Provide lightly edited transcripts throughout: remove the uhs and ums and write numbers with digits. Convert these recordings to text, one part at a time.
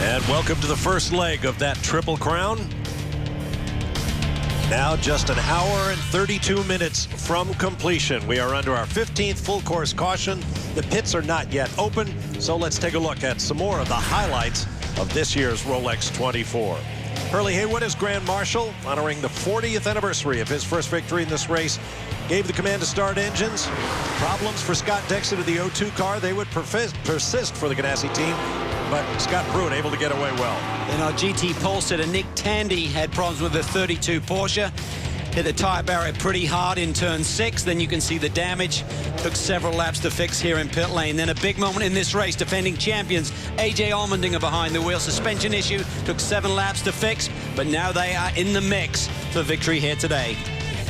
And welcome to the first leg of that Triple Crown. Now just an hour and 32 minutes from completion. We are under our 15th full course caution. The pits are not yet open, so let's take a look at some more of the highlights of this year's Rolex 24. Hurley Haywood is Grand Marshal, honoring the 40th anniversary of his first victory in this race. Gave the command to start engines. Problems for Scott Dixon of the 02 car. They would persist for the Ganassi team, but Scott Pruitt able to get away well. Then our GT pole sitter Nick Tandy had problems with the 32 Porsche. Hit the tire barrier pretty hard in turn 6. Then you can see the damage. Took several laps to fix here in pit lane. Then a big moment in this race. Defending champions AJ Allmendinger behind the wheel. Suspension issue. Took 7 laps to fix. But now they are in the mix for victory here today.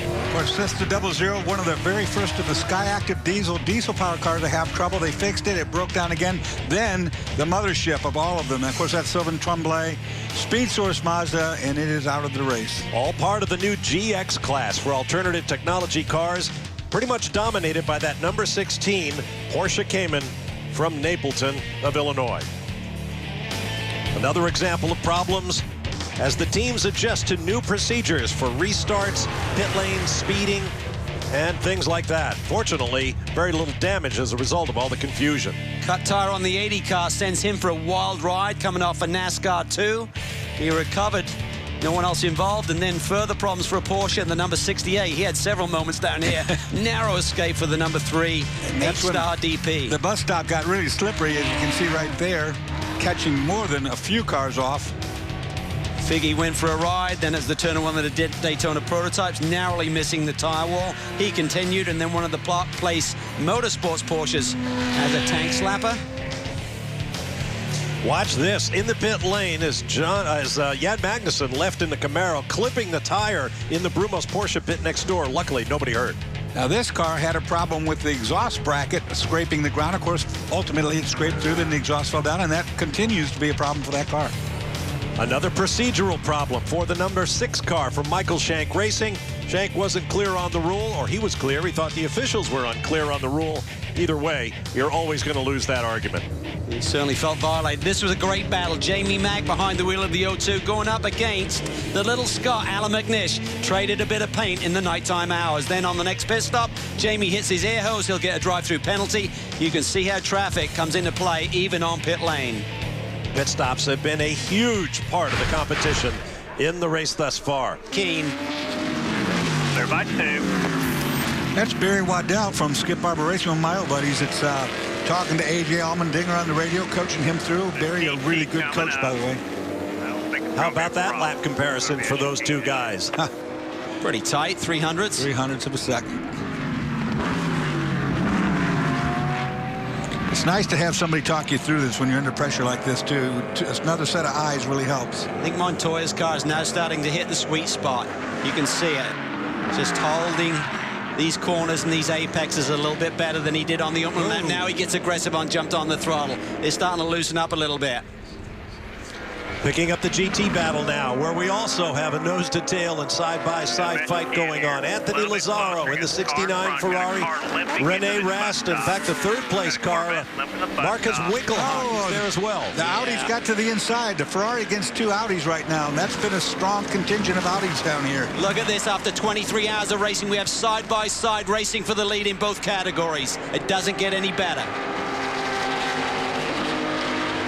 Of course, that's the 00, one of the very first of the Skyactiv diesel power cars to have trouble. They fixed it. It broke down again. Then the mothership of all of them. And of course, that's Sylvain Tremblay, Speed Source Mazda, and it is out of the race. All part of the new GX class for alternative technology cars, pretty much dominated by that number 16 Porsche Cayman from Napleton of Illinois. Another example of problems as the teams adjust to new procedures for restarts, pit lane speeding, and things like that. Fortunately, very little damage as a result of all the confusion. Cut tire on the 80 car sends him for a wild ride coming off a NASCAR 2. He recovered. No one else involved, and then further problems for a Porsche and the number 68. He had several moments down here. Narrow escape for the number 3 H-Star DP. The bus stop got really slippery, as you can see right there, catching more than a few cars off. Figgy went for a ride, then as the turn one of the Daytona prototypes, narrowly missing the tire wall. He continued, and then one of the Park Place Motorsports Porsches as a tank slapper. Watch this. In the pit lane as Jan Magnussen left in the Camaro, clipping the tire in the Brumos Porsche pit next door. Luckily, nobody hurt. Now, this car had a problem with the exhaust bracket scraping the ground. Of course, ultimately, it scraped through, then the exhaust fell down, and that continues to be a problem for that car. Another procedural problem for the number 6 car from Michael Shank Racing. Shank wasn't clear on the rule, or he was clear. He thought the officials were unclear on the rule. Either way, you're always going to lose that argument. He certainly felt violated. This was a great battle. Jamie Mack behind the wheel of the 02 going up against the little Scot, Alan McNish. Traded a bit of paint in the nighttime hours. Then on the next pit stop, Jamie hits his air hose. He'll get a drive-through penalty. You can see how traffic comes into play even on pit lane. Pit stops have been a huge part of the competition in the race thus far. Keen. They're by 2. That's Barry Waddell from Skip Barber Racing, one of my old buddies. It's talking to AJ Allmendinger on the radio, coaching him through. Barry, a really good coach, by the way. How about that lap comparison for those two guys? Pretty tight, 300ths. 300ths of a second. It's nice to have somebody talk you through this when you're under pressure like this, too. Another set of eyes really helps. I think Montoya's car is now starting to hit the sweet spot. You can see it. Just holding these corners and these apexes a little bit better than he did on the opening lap. Now he gets aggressive on jumped on the throttle. They're starting to loosen up a little bit. Picking up the GT battle now, where we also have a nose-to-tail and side-by-side fight going on. Anthony Lazzaro in the 69 Ferrari. Rene Rast, in fact, the third-place car. Marcus Winkelhock is there as well. The Audi's got to the inside. The Ferrari against 2 Audis right now, and that's been a strong contingent of Audis down here. Look at this. After 23 hours of racing, we have side-by-side racing for the lead in both categories. It doesn't get any better.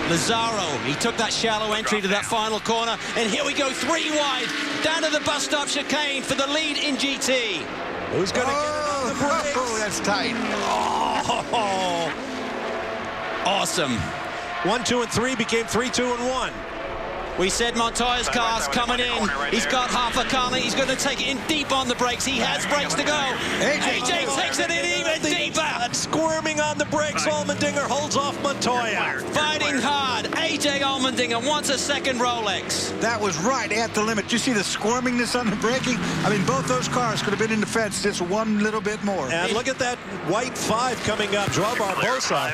Lazzaro, he took that shallow entry to that final corner, and here we go, 3 wide, down to the bus stop chicane for the lead in GT. Who's going to get it on the brakes? Oh, that's tight. Oh, awesome. 1, 2, and 3 became 3, 2, and 1. We said Montoya's car's coming in. He's got half a car. He's going to take it in deep on the brakes. He has brakes to go. AJ takes it in even deeper. Squirming on the brakes. Allmendinger holds off Montoya. Fighting hard. AJ Allmendinger wants a second Rolex. That was right at the limit. You see the squirmingness on the braking? I mean, both those cars could have been in the fence just one little bit more. And look at that white 5 coming up. Joao Barbosa.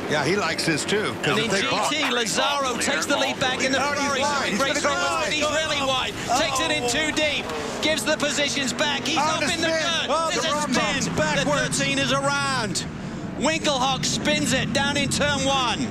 Yeah, he likes this too. And in GT, Lazzaro takes the lead back in the Ferrari. He's really wide. Takes it in too deep. Gives the positions back. He's up in the dirt. This is 10. The 13 is around. Winkelhock spins it down in turn 1.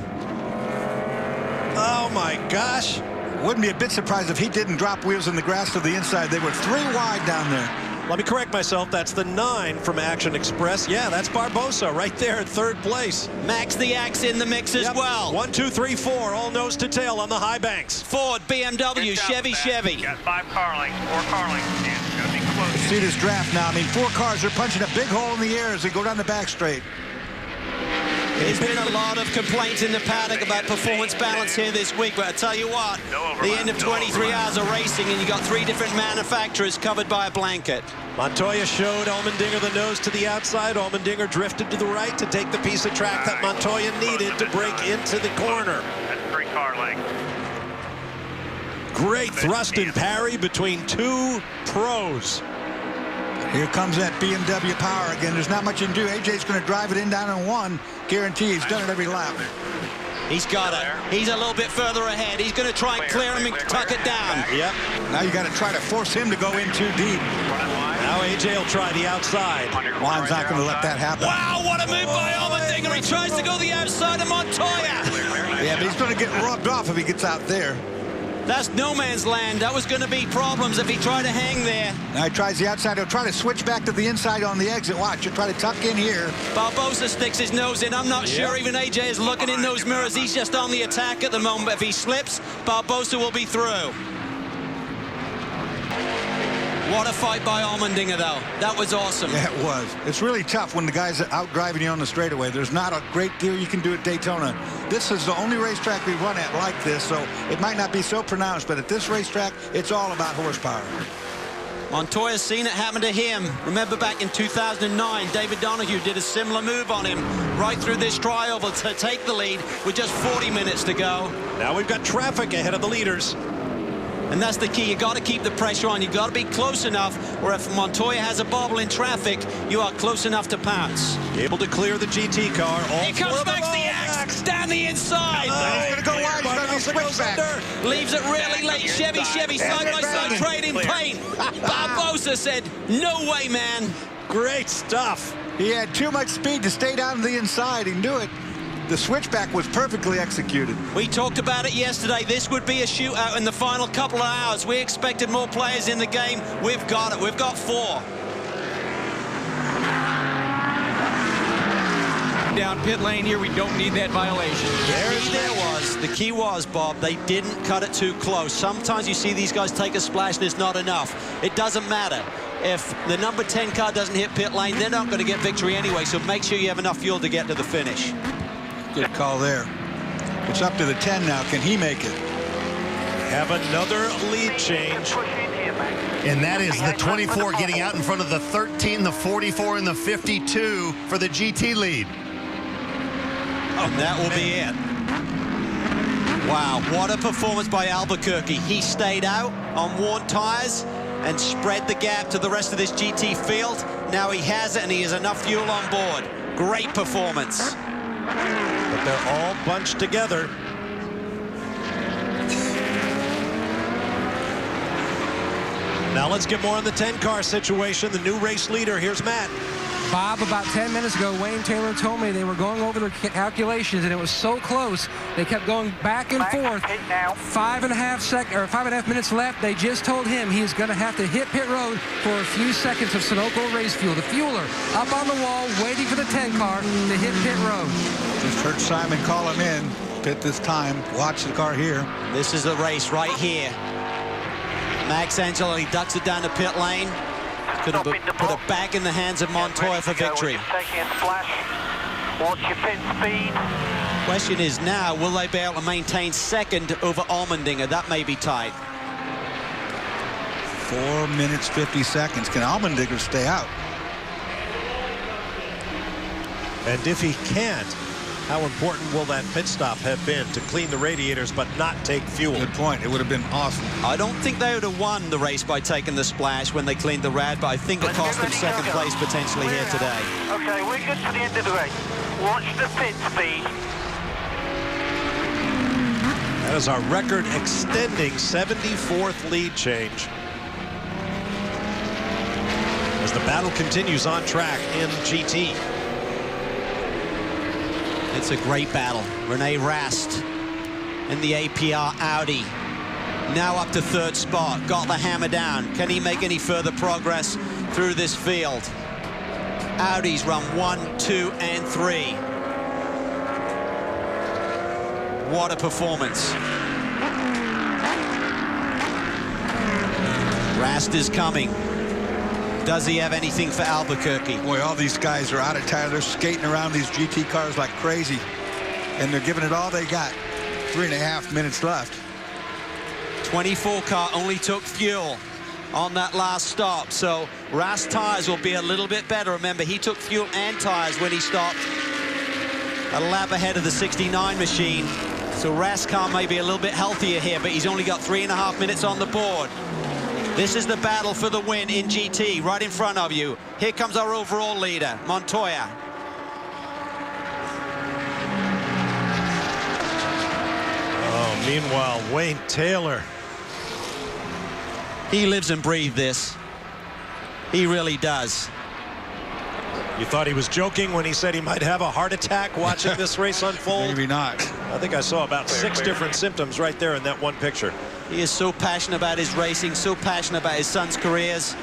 Oh my my gosh. Wouldn't be a bit surprised if he didn't drop wheels in the grass to the inside. They were 3 wide down there. Let me correct myself. That's the 9 from Action Express. Yeah, that's Barbosa right there at 3rd place. Max the Axe in the mix as well. 1, 2, 3, 4, all nose to tail on the high banks. Ford, BMW, Chevy. Got 5 car lengths, 4 car lengths. And it's going to be close. See this draft now. I mean, 4 cars are punching a big hole in the air as they go down the back straight. There's been a lot of complaints in the paddock about performance balance here this week, but I tell you what, the end of 23 hours of racing and you got 3 different manufacturers covered by a blanket. Montoya showed Allmendinger the nose to the outside. Allmendinger drifted to the right to take the piece of track that Montoya needed to break into the corner. That's 3 car lengths. Great thrust and parry between 2 pros. Here comes that BMW power again. There's not much you can do. AJ's going to drive it in down in 1. Guarantee he's done it every lap. He's got it. He's a little bit further ahead. He's going to try and clear him and tuck it down. Yep. Now you got to try to force him to go in too deep. Now AJ will try the outside. Juan's not going to let that happen. Wow, what a move by Allmendinger. He tries to go the outside of Montoya. Yeah, but he's going to get rubbed off if he gets out there. That's no man's land. That was going to be problems if he tried to hang there. Now he tries the outside. He'll try to switch back to the inside on the exit. Watch, he'll try to tuck in here. Barbosa sticks his nose in. I'm not sure even AJ is looking in those mirrors. He's just on the attack at the moment. But if he slips, Barbosa will be through. What a fight by Allmendinger, though. That was awesome. Yeah, it was. It's really tough when the guy's out driving you on the straightaway. There's not a great deal you can do at Daytona. This is the only racetrack we run at like this, so it might not be so pronounced, but at this racetrack, it's all about horsepower. Montoya's seen it happen to him. Remember back in 2009, David Donahue did a similar move on him right through this trioval to take the lead with just 40 minutes to go. Now we've got traffic ahead of the leaders. And that's the key. You got to keep the pressure on. You got to be close enough where if Montoya has a bobble in traffic, you are close enough to pounce. Able to clear the GT car. Here comes Max the Axe down the inside. He's going to go wide. He's going to be switched back. Leaves it really late. Chevy side-by-side trading paint. Barbosa said, no way, man. Great stuff. He had too much speed to stay down to the inside. He knew it. The switchback was perfectly executed. We talked about it yesterday. This would be a shootout in the final couple of hours. We expected more players in the game. We've got it. We've got 4. Down pit lane here. We don't need that violation. The key was, Bob, they didn't cut it too close. Sometimes you see these guys take a splash and it's not enough. It doesn't matter. If the number 10 car doesn't hit pit lane, they're not going to get victory anyway, so make sure you have enough fuel to get to the finish. Good call there. It's up to the 10 now. Can he make it? Have another lead change. And that is the 24 getting out in front of the 13, the 44, and the 52 for the GT lead. Oh, that will be it. Wow, what a performance by Albuquerque. He stayed out on worn tires and spread the gap to the rest of this GT field. Now he has it, and he has enough fuel on board. Great performance. But they're all bunched together. Now let's get more on the 10-car situation. The new race leader, here's Matt. Bob, about 10 minutes ago, Wayne Taylor told me they were going over their calculations, and it was so close. They kept going back and forth. 5.5 minutes left. They just told him he's going to have to hit pit road for a few seconds of Sunoco race fuel. The fueler up on the wall, waiting for the 10 car to hit pit road. Just heard Simon call him in. Pit this time. Watch the car here. This is the race right here. Max Angelo, he ducks it down the pit lane. Could have put it back in the hands of Montoya for victory. Taking a splash. Watch your pit speed. Question is now, will they be able to maintain second over Allmendinger? That may be tight. 4 minutes, 50 seconds. Can Allmendinger stay out? And if he can't, how important will that pit stop have been to clean the radiators but not take fuel? Good point. It would have been awesome. I don't think they would have won the race by taking the splash when they cleaned the rad, but I think it cost them second place potentially here today. Okay, we're good for the end of the race. Watch the pit speed. That is our record-extending 74th lead change. As the battle continues on track in GT. It's a great battle. Rene Rast in the APR Audi. Now up to third spot, got the hammer down. Can he make any further progress through this field? Audis run 1, 2, and 3. What a performance. Rast is coming. Does he have anything for Albuquerque? Boy, all these guys are out of time. They're skating around these GT cars like crazy, and they're giving it all they got. 3.5 minutes left. 24 car only took fuel on that last stop, so Rast tires will be a little bit better. Remember, he took fuel and tires when he stopped a lap ahead of the 69 machine. So Rast car may be a little bit healthier here, but he's only got 3.5 minutes on the board. This is the battle for the win in GT, right in front of you. Here comes our overall leader, Montoya. Oh, meanwhile, Wayne Taylor. He lives and breathes this. He really does. You thought he was joking when he said he might have a heart attack watching this race unfold? Maybe not. I think I saw about 6 different symptoms right there in that one picture. He is so passionate about his racing, so passionate about his son's careers,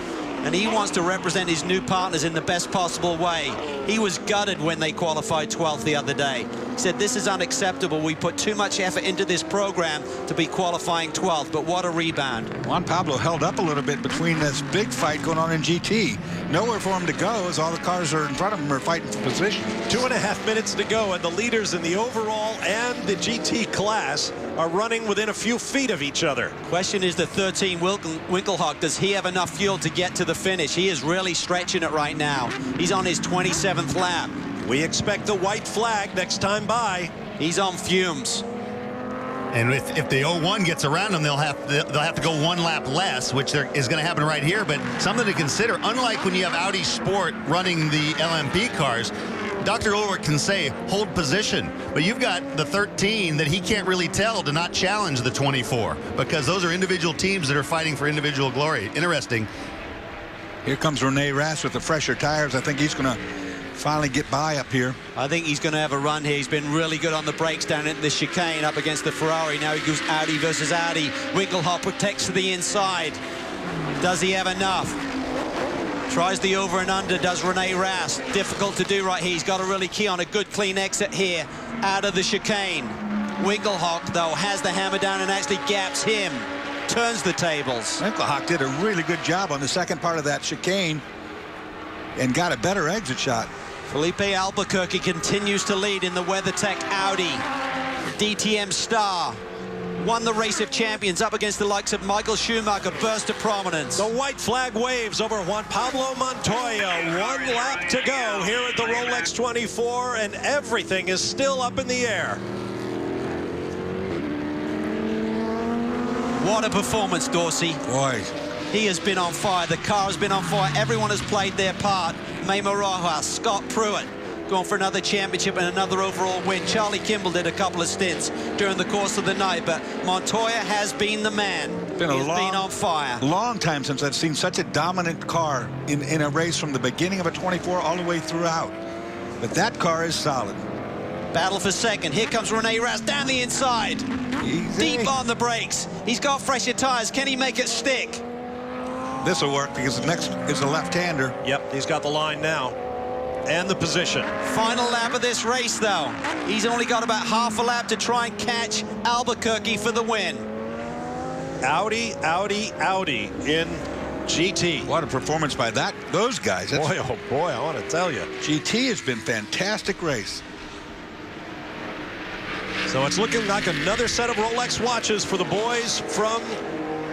and he wants to represent his new partners in the best possible way. He was gutted when they qualified 12th the other day. He said, this is unacceptable. We put too much effort into this program to be qualifying 12th, but what a rebound. Juan Pablo held up a little bit between this big fight going on in GT. Nowhere for him to go as all the cars are in front of him are fighting for position. 2.5 minutes to go, and the leaders in the overall and the GT class are running within a few feet of each other. Question is the 13 Winkelhock, does he have enough fuel to get to the finish? He is really stretching it right now. He's on his 27th lap. We expect the white flag next time by. He's on fumes. And if the 01 gets around them, they'll have to go 1 lap less, which is going to happen right here. But something to consider, unlike when you have Audi Sport running the LMP cars, Dr. Ulrich can say, hold position. But you've got the 13 that he can't really tell to not challenge the 24, because those are individual teams that are fighting for individual glory. Interesting. Here comes Rene Rast with the fresher tires. I think he's going to finally get by up here. I think he's going to have a run here. He's been really good on the brakes down into the chicane up against the Ferrari. Now he goes Audi versus Audi. Winkelhock protects to the inside. Does he have enough? Tries the over and under, does Rene Rast. Difficult to do right here. He's got to really key on a good clean exit here out of the chicane. Winkelhock, though, has the hammer down and actually gaps him. Turns the tables. Winkelhock did a really good job on the second part of that chicane and got a better exit shot. Felipe Albuquerque continues to lead in the WeatherTech Audi. DTM star won the Race of Champions up against the likes of Michael Schumacher, burst to prominence. The white flag waves over Juan Pablo Montoya. 1 lap to go here at the Rolex 24, and everything is still up in the air. What a performance, Dorsey. Boy. He has been on fire. The car has been on fire. Everyone has played their part. Memo Rojas, Scott Pruitt, going for another championship and another overall win. Charlie Kimball did a couple of stints during the course of the night, but Montoya has been the man. He's been on fire. Long time since I've seen such a dominant car in a race from the beginning of a 24 all the way throughout. But that car is solid. Battle for second. Here comes Rene Rast down the inside. Easy. Deep on the brakes. He's got fresher tires. Can he make it stick? This will work because the next is a left-hander. Yep, he's got the line now and the position. Final lap of this race, though. He's only got about half a lap to try and catch Albuquerque for the win. Audi, Audi, Audi in GT. What a performance by those guys. Boy, oh boy, I want to tell you. GT has been fantastic race. So it's looking like another set of Rolex watches for the boys from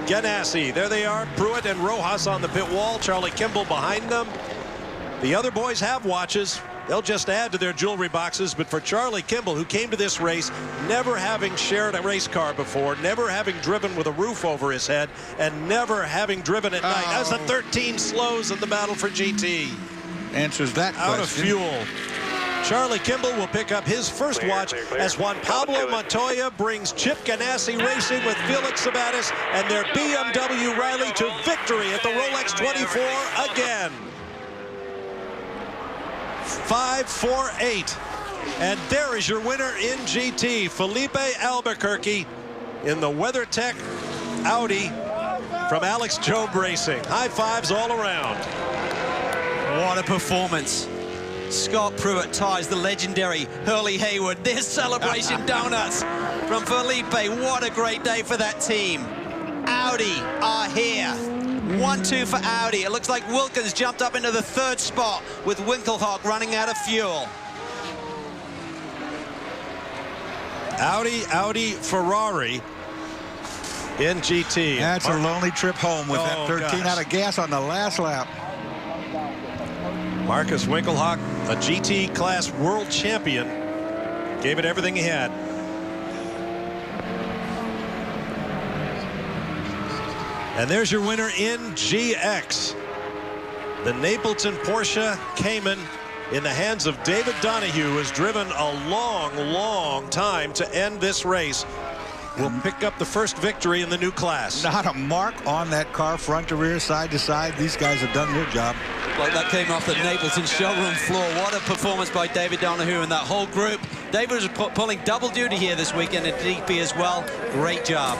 Ganassi. There they are, Pruitt and Rojas on the pit wall, Charlie Kimball behind them. The other boys have watches. They'll just add to their jewelry boxes, but for Charlie Kimball, who came to this race never having shared a race car before, never having driven with a roof over his head, and never having driven at night, as the 13 slows in the battle for GT. Answers that question. Out of fuel. Charlie Kimball will pick up his first watch as Juan Pablo Montoya brings Chip Ganassi Racing with Felix Sabatis and their BMW Riley to victory at the Rolex 24 again. 5-4-8 And there is your winner in GT, Felipe Albuquerque, in the WeatherTech Audi from Alex Job Racing. High fives all around. What a performance. Scott Pruitt ties the legendary Hurley Haywood. There's celebration donuts from Felipe. What a great day for that team. Audi are here. 1-2 for Audi. It looks like Wilkins jumped up into the third spot with Winkelhock running out of fuel. Audi, Ferrari in GT. That's a lonely trip home with that 13 gosh. out of gas on the last lap. Marcus Winkelhock, a GT class world champion, gave it everything he had. And there's your winner in GX. The Napleton Porsche Cayman in the hands of David Donahue has driven a long, long time to end this race. Will pick up the first victory in the new class. Not a mark on that car, front to rear, side to side. These guys have done their job. Well, that came off the Napleton showroom floor. What a performance by David Donahue and that whole group. David was pulling double duty here this weekend at DP as well. Great job.